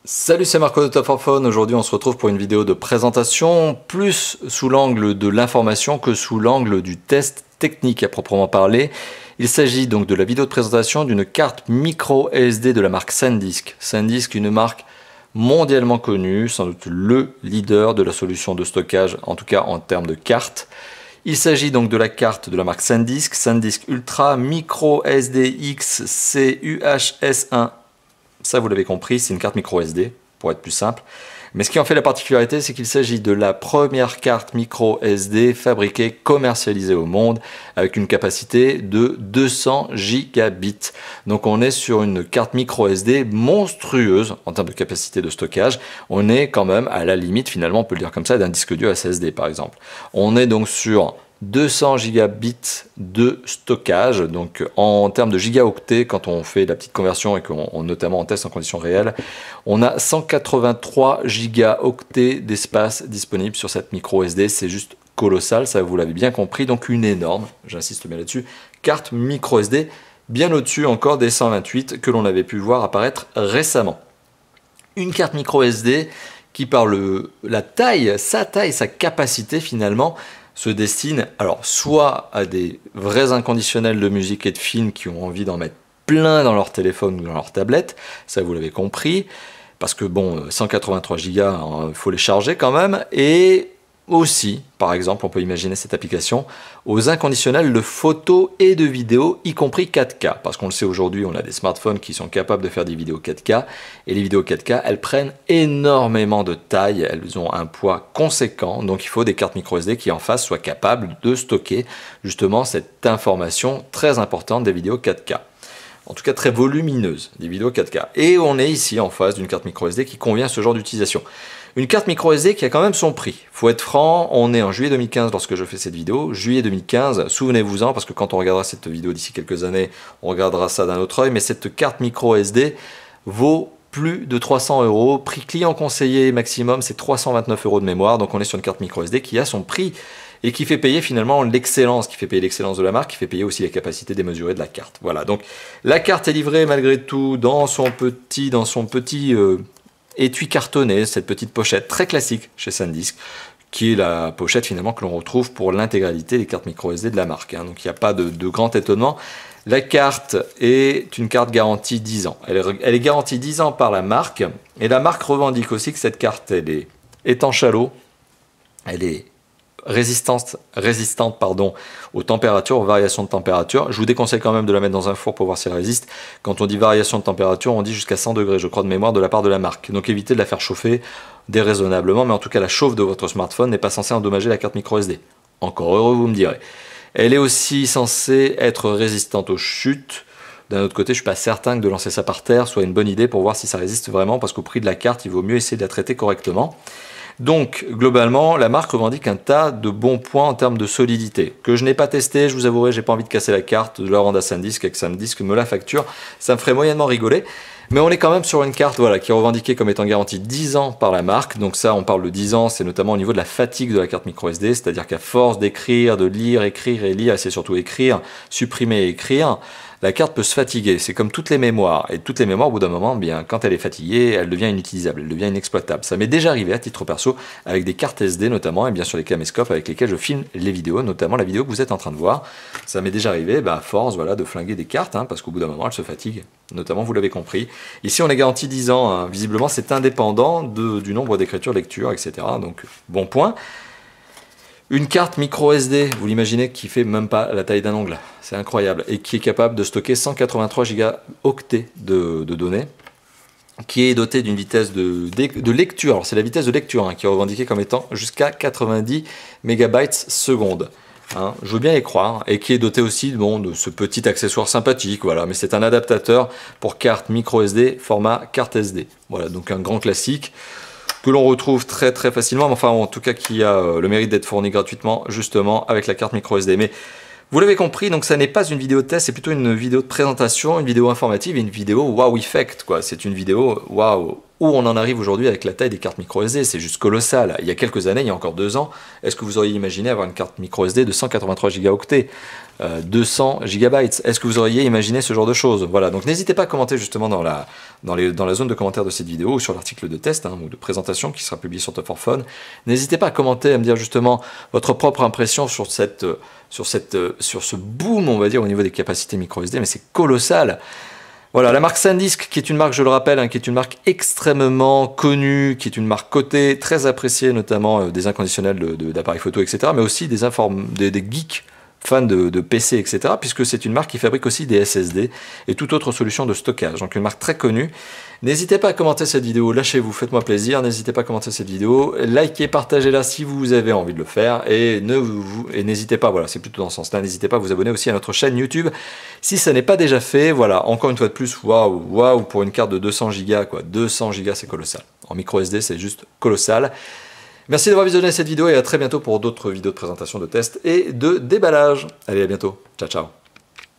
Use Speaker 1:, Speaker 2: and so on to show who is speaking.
Speaker 1: Salut, c'est Marco de Top 4 Phone. Aujourd'hui, on se retrouve pour une vidéo de présentation, plus sous l'angle de l'information que sous l'angle du test technique à proprement parler. Il s'agit donc de la vidéo de présentation d'une carte micro SD de la marque SanDisk. SanDisk, une marque mondialement connue, sans doute le leader de la solution de stockage, en tout cas en termes de carte. Il s'agit donc de la carte de la marque SanDisk, SanDisk Ultra Micro SD X CUHS1. Ça, vous l'avez compris, c'est une carte micro SD, pour être plus simple. Mais ce qui en fait la particularité, c'est qu'il s'agit de la première carte micro SD fabriquée, commercialisée au monde, avec une capacité de 200 gigabits. Donc on est sur une carte micro SD monstrueuse en termes de capacité de stockage. On est quand même à la limite, finalement, on peut le dire comme ça, d'un disque dur SSD par exemple. On est donc sur 200 gigabits de stockage, donc en termes de gigaoctets, quand on fait la petite conversion et qu'on notamment en teste en conditions réelles, on a 183 gigaoctets d'espace disponible sur cette micro SD. C'est juste colossal, ça vous l'avez bien compris, donc une énorme, j'insiste bien là-dessus, carte micro SD, bien au-dessus encore des 128 que l'on avait pu voir apparaître récemment. Une carte micro SD qui par la taille, sa capacité finalement, se destine alors soit à des vrais inconditionnels de musique et de films qui ont envie d'en mettre plein dans leur téléphone ou dans leur tablette, ça vous l'avez compris, parce que bon, 183 Go, il faut les charger quand même, et aussi, par exemple, on peut imaginer cette application aux inconditionnels de photos et de vidéos, y compris 4K. Parce qu'on le sait aujourd'hui, on a des smartphones qui sont capables de faire des vidéos 4K. Et les vidéos 4K, elles prennent énormément de taille, elles ont un poids conséquent. Donc il faut des cartes micro SD qui en face soient capables de stocker justement cette information très importante des vidéos 4K. En tout cas très volumineuse, des vidéos 4K. Et on est ici en face d'une carte micro SD qui convient à ce genre d'utilisation. Une carte micro SD qui a quand même son prix. Faut être franc, on est en juillet 2015 lorsque je fais cette vidéo. Juillet 2015, souvenez-vous-en, parce que quand on regardera cette vidéo d'ici quelques années, on regardera ça d'un autre œil, mais cette carte micro SD vaut plus de 300 €. Prix client conseillé maximum, c'est 329 € de mémoire. Donc on est sur une carte micro SD qui a son prix et qui fait payer finalement l'excellence, qui fait payer l'excellence de la marque, qui fait payer aussi les capacités démesurées de la carte. Voilà, donc la carte est livrée malgré tout dans son petit étui cartonné, cette petite pochette très classique chez SanDisk, qui est la pochette finalement que l'on retrouve pour l'intégralité des cartes micro SD de la marque. Donc il n'y a pas de grand étonnement. La carte est une carte garantie 10 ans. Elle est garantie 10 ans par la marque, et la marque revendique aussi que cette carte, elle est étanche à l'eau, elle est résistante aux températures, aux variations de température. Je vous déconseille quand même de la mettre dans un four pour voir si elle résiste. Quand on dit variation de température, on dit jusqu'à 100 degrés, je crois, de mémoire de la part de la marque. Donc évitez de la faire chauffer déraisonnablement, mais en tout cas la chauffe de votre smartphone n'est pas censée endommager la carte micro SD. Encore heureux, vous me direz. Elle est aussi censée être résistante aux chutes. D'un autre côté, je ne suis pas certain que de lancer ça par terre soit une bonne idée pour voir si ça résiste vraiment, parce qu'au prix de la carte, il vaut mieux essayer de la traiter correctement. Donc, globalement, la marque revendique un tas de bons points en termes de solidité, que je n'ai pas testé, je vous avouerai, j'ai pas envie de casser la carte, de la rendre à SanDisk, et que SanDisk me la facture, ça me ferait moyennement rigoler. Mais on est quand même sur une carte voilà, qui est revendiquée comme étant garantie 10 ans par la marque. Donc ça, on parle de 10 ans, c'est notamment au niveau de la fatigue de la carte micro SD, c'est-à-dire qu'à force d'écrire, de lire, écrire et lire, et c'est surtout écrire, supprimer et écrire, la carte peut se fatiguer. C'est comme toutes les mémoires. Et toutes les mémoires, au bout d'un moment, bien, quand elle est fatiguée, elle devient inutilisable, elle devient inexploitable. Ça m'est déjà arrivé à titre perso avec des cartes SD notamment, et bien sûr les caméscopes avec lesquels je filme les vidéos, notamment la vidéo que vous êtes en train de voir. Ça m'est déjà arrivé, à force voilà, de flinguer des cartes, parce qu'au bout d'un moment, elles se fatiguent. Notamment, vous l'avez compris. Ici, on est garanti 10 ans. Visiblement, c'est indépendant du nombre d'écritures, lectures, etc. Donc, bon point. Une carte micro SD, vous l'imaginez, qui fait même pas la taille d'un ongle. C'est incroyable. Et qui est capable de stocker 183 gigaoctets de données, qui est dotée d'une vitesse de lecture. Alors, c'est la vitesse de lecture qui est revendiquée comme étant jusqu'à 90 mégabytes seconde. Je veux bien y croire, et qui est doté aussi de ce petit accessoire sympathique, voilà, mais c'est un adaptateur pour carte micro SD format carte SD. Voilà, donc un grand classique que l'on retrouve très très facilement, mais enfin en tout cas qui a le mérite d'être fourni gratuitement justement avec la carte micro SD. Mais vous l'avez compris, donc ça n'est pas une vidéo de test, c'est plutôt une vidéo de présentation, une vidéo informative et une vidéo wow effect, quoi. C'est une vidéo wow où on en arrive aujourd'hui avec la taille des cartes micro SD. C'est juste colossal. Il y a quelques années, il y a encore 2 ans, est-ce que vous auriez imaginé avoir une carte micro SD de 183 gigaoctets, 200 gigabytes? Est-ce que vous auriez imaginé ce genre de choses? Voilà, donc n'hésitez pas à commenter justement dans la zone de commentaires de cette vidéo ou sur l'article de test ou de présentation qui sera publié sur Top 4 Phone. N'hésitez pas à commenter, à me dire justement votre propre impression sur ce boom, on va dire, au niveau des capacités micro SD, mais c'est colossal. Voilà, la marque SanDisk, qui est une marque, je le rappelle, qui est une marque extrêmement connue, qui est une marque cotée, très appréciée, notamment des inconditionnels d'appareils photo, etc., mais aussi des geeks fans de PC, etc., puisque c'est une marque qui fabrique aussi des SSD et toute autre solution de stockage. Donc une marque très connue. N'hésitez pas à commenter cette vidéo, lâchez-vous, faites-moi plaisir. N'hésitez pas à commenter cette vidéo, likez, partagez-la si vous avez envie de le faire, et n'hésitez pas, voilà, c'est plutôt dans ce sens-là, n'hésitez pas à vous abonner aussi à notre chaîne YouTube si ça n'est pas déjà fait. Voilà, encore une fois de plus, waouh, pour une carte de 200 Go, quoi, 200 Go, c'est colossal. En micro SD, c'est juste colossal. Merci d'avoir visionné cette vidéo et à très bientôt pour d'autres vidéos de présentation, de tests et de déballage. Allez, à bientôt. Ciao, ciao.